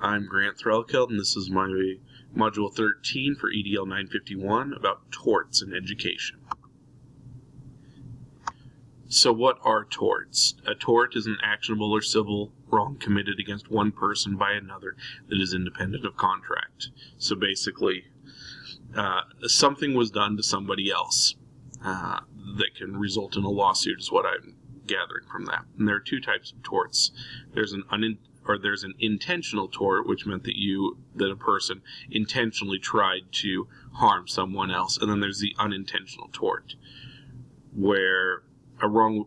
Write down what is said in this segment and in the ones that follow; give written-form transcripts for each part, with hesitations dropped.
I'm Grant Threlkeld, and this is my Module 13 for EDL 951 about torts in education. So what are torts? A tort is an actionable or civil wrong committed against one person by another that is independent of contract. So basically, something was done to somebody else that can result in a lawsuit is what I'm gathering from that. And there are two types of torts. There's an intentional tort, which meant that a person intentionally tried to harm someone else. And then there's the unintentional tort, where a wrong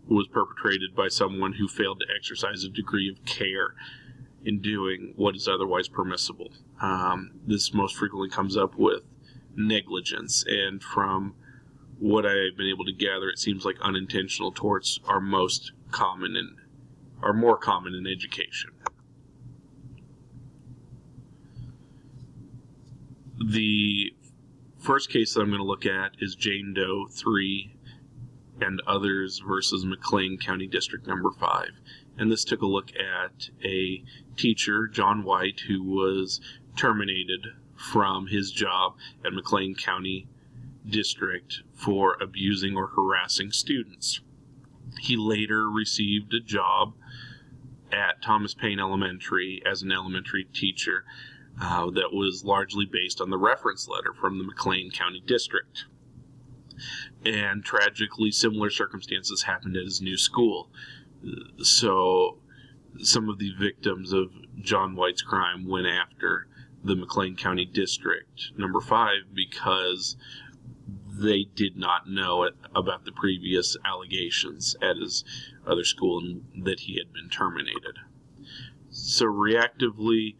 was perpetrated by someone who failed to exercise a degree of care in doing what is otherwise permissible. This most frequently comes up with negligence, and from what I've been able to gather, it seems like unintentional torts are more common in education. The first case that I'm going to look at is Jane Doe 3 and others versus McLean County District Number 5. And this took a look at a teacher, John White, who was terminated from his job at McLean County District for abusing or harassing students. He later received a job at Thomas Paine Elementary as an elementary teacher that was largely based on the reference letter from the McLean County District. And tragically, similar circumstances happened at his new school. So some of the victims of John White's crime went after the McLean County District Number 5 because they did not know about the previous allegations at his other school and that he had been terminated. So reactively,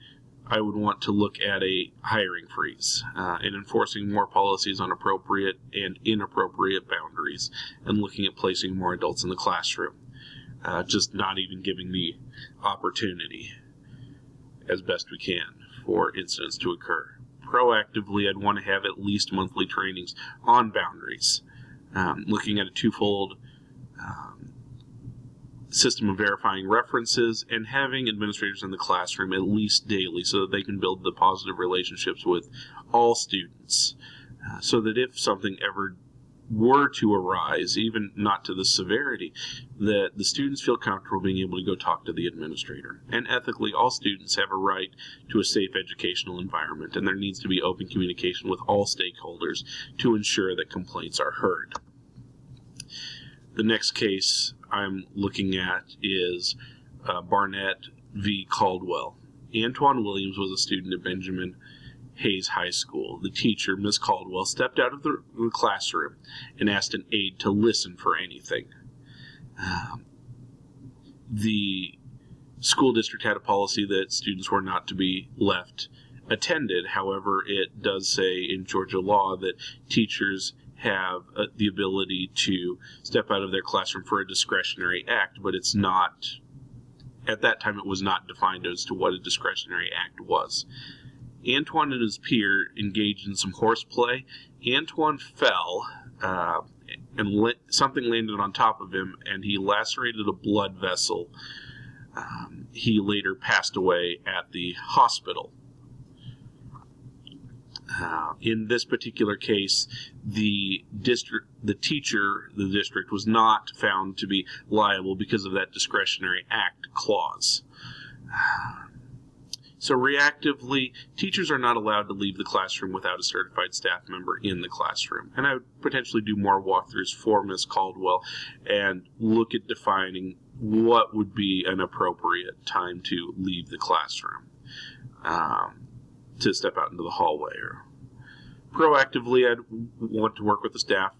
I would want to look at a hiring freeze and enforcing more policies on appropriate and inappropriate boundaries and looking at placing more adults in the classroom. Just not even giving the opportunity as best we can for incidents to occur. Proactively, I'd want to have at least monthly trainings on boundaries, looking at a twofold system of verifying references and having administrators in the classroom at least daily so that they can build the positive relationships with all students, so that if something ever were to arise, even not to the severity, that the students feel comfortable being able to go talk to the administrator. And ethically, all students have a right to a safe educational environment, and there needs to be open communication with all stakeholders to ensure that complaints are heard. The next case I'm looking at is Barnett v. Caldwell. Antoine Williams was a student at Benjamin Hayes High School. The teacher, Ms. Caldwell, stepped out of the classroom and asked an aide to listen for anything. The school district had a policy that students were not to be left attended. However, it does say in Georgia law that teachers have the ability to step out of their classroom for a discretionary act, but it's not, at that time it was not defined as to what a discretionary act was. Antoine and his peer engaged in some horseplay. Antoine fell, and something landed on top of him, and he lacerated a blood vessel. He later passed away at the hospital. In this particular case, the district was not found to be liable because of that discretionary act clause. So reactively, teachers are not allowed to leave the classroom without a certified staff member in the classroom. And I would potentially do more walkthroughs for Ms. Caldwell and look at defining what would be an appropriate time to leave the classroom, to step out into the hallway. Or proactively, I'd want to work with the staff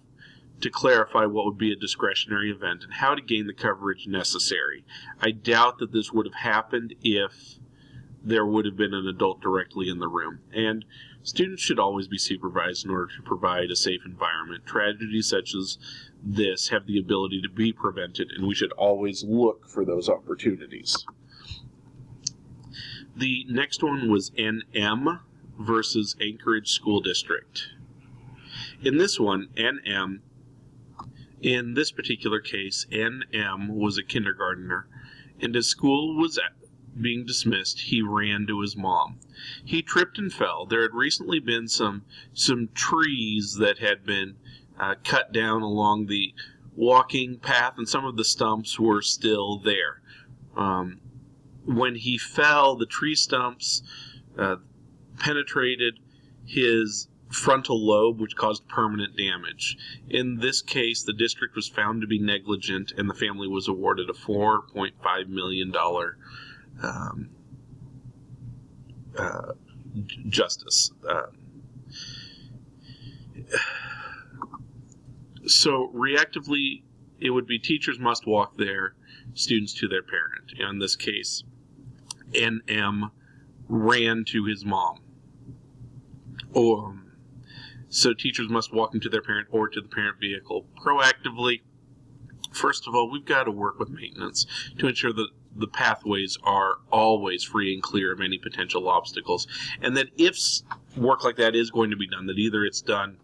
to clarify what would be a discretionary event and how to gain the coverage necessary. I doubt that this would have happened if there would have been an adult directly in the room. And students should always be supervised in order to provide a safe environment. Tragedies such as this have the ability to be prevented, and we should always look for those opportunities. The next one was NM versus Anchorage School District. In this one, in this particular case, NM was a kindergartner, and his school was being dismissed, he ran to his mom. He tripped and fell. There had recently been some trees that had been cut down along the walking path, and some of the stumps were still there. When he fell, the tree stumps penetrated his frontal lobe, which caused permanent damage. In this case, the district was found to be negligent, and the family was awarded a $4.5 million justice. So reactively, it would be teachers must walk their students to their parent. In this case, NM ran to his mom. So teachers must walk them to their parent or to the parent vehicle. Proactively, first of all, we've got to work with maintenance to ensure that the pathways are always free and clear of any potential obstacles. And that if work like that is going to be done, that either it's done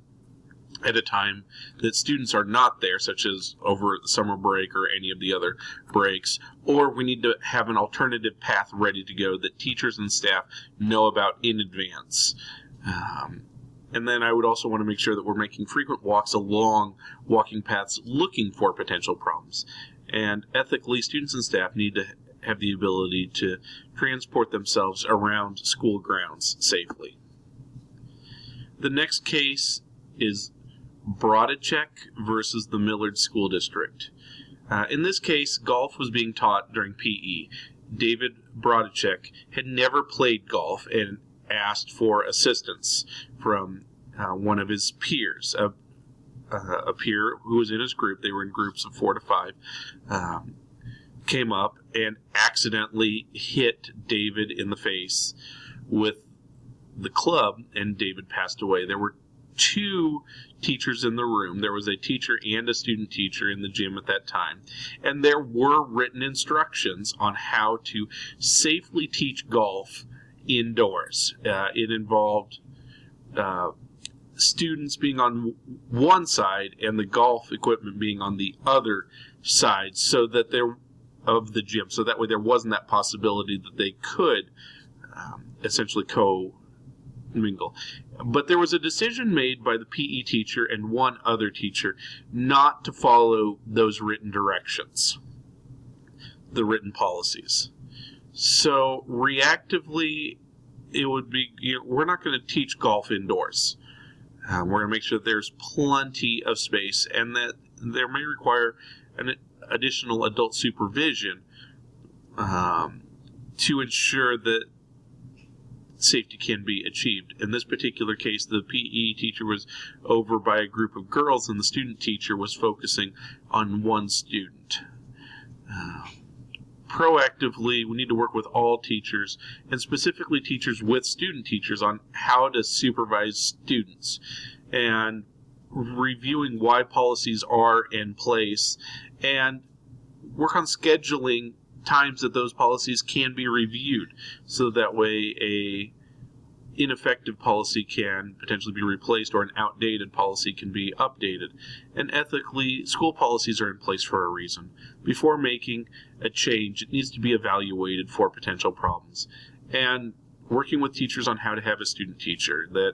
at a time that students are not there, such as over the summer break or any of the other breaks, or we need to have an alternative path ready to go that teachers and staff know about in advance. And then I would also want to make sure that we're making frequent walks along walking paths looking for potential problems. And ethically, students and staff need to have the ability to transport themselves around school grounds safely. The next case is Brodacek versus the Millard School District. In this case, golf was being taught during PE. David Brodacek had never played golf and asked for assistance from one of his peers, a peer who was in his group. They were in groups of 4 to 5, came up and accidentally hit David in the face with the club, and David passed away. There were 2 teachers in the room. There was a teacher and a student teacher in the gym at that time, and there were written instructions on how to safely teach golf indoors. It involved students being on one side and the golf equipment being on the other side, so that of the gym, so that way there wasn't that possibility that they could essentially co-mingle. But there was a decision made by the PE teacher and one other teacher not to follow those written directions, the written policies. So reactively, it would be, we're not going to teach golf indoors. We're going to make sure that there's plenty of space, and that there may require an additional adult supervision to ensure that safety can be achieved. In this particular case, the PE teacher was over by a group of girls, and the student teacher was focusing on one student. Proactively, we need to work with all teachers, and specifically teachers with student teachers, on how to supervise students, and reviewing why policies are in place, and work on scheduling times that those policies can be reviewed, so that way a ineffective policy can potentially be replaced, or an outdated policy can be updated. And ethically, school policies are in place for a reason. Before making a change, it needs to be evaluated for potential problems. And working with teachers on how to have a student teacher, that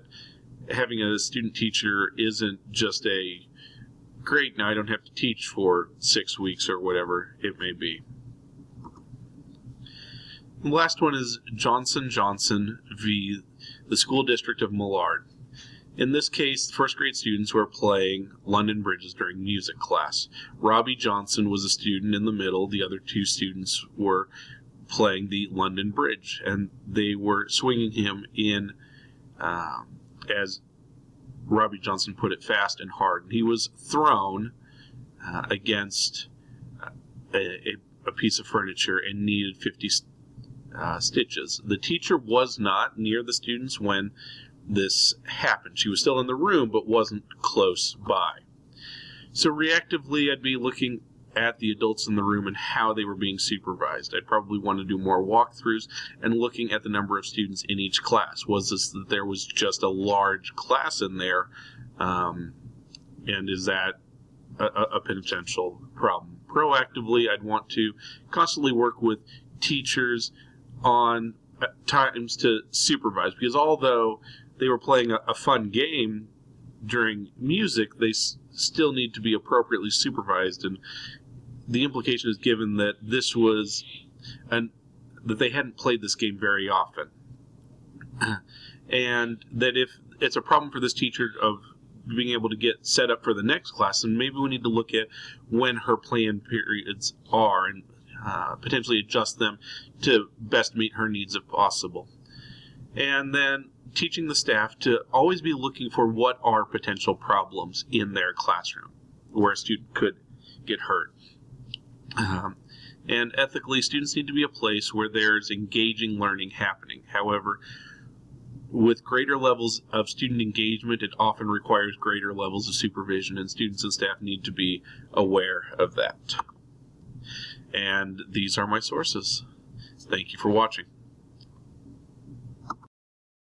having a student teacher isn't just a great, now I don't have to teach for 6 weeks or whatever it may be. The last one is Johnson Johnson v. the School District of Millard. In this case, first grade students were playing London Bridges during music class. Robbie Johnson was a student in the middle. The other 2 students were playing the London Bridge, and they were swinging him in, as Robbie Johnson put it, fast and hard. He was thrown against a piece of furniture and needed 50 stitches. The teacher was not near the students when this happened. She was still in the room, but wasn't close by. So reactively, I'd be looking at the adults in the room and how they were being supervised. I'd probably want to do more walkthroughs and looking at the number of students in each class. Was this that there was just a large class in there, and is that a potential problem? Proactively, I'd want to constantly work with teachers on times to supervise, because although they were playing a fun game during music, they still need to be appropriately supervised. And the implication is given that this was that they hadn't played this game very often, and that if it's a problem for this teacher of being able to get set up for the next class, and maybe we need to look at when her planned periods are and potentially adjust them to best meet her needs if possible. And then teaching the staff to always be looking for what are potential problems in their classroom where a student could get hurt. And ethically, students need to be a place where there's engaging learning happening. However, with greater levels of student engagement, it often requires greater levels of supervision, and students and staff need to be aware of that. And these are my sources. Thank you for watching.